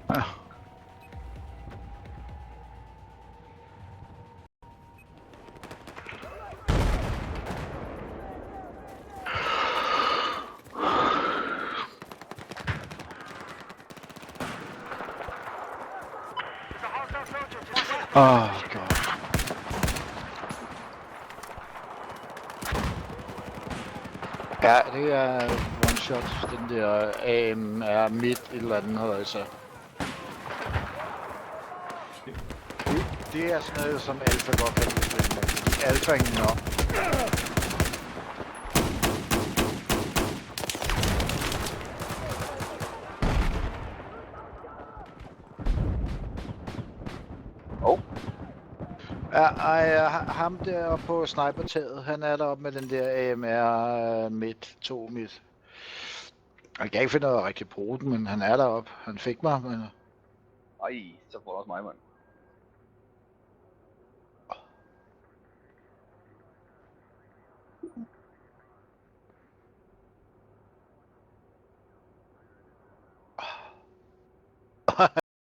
Ja. Oh god. Ja, det er one shot, den der AM er midt et eller andet højse. Det er sådan noget, som Alfa godt kan lide med. Alfa er ingen nok. Ja, ham der på snipertaget, han er deroppe med den der AMR midt, 2 midt. Jeg kan ikke finde noget at rigtig bruge den, men han er deroppe. Han fik mig, men... Ej, så får du også mig, mand.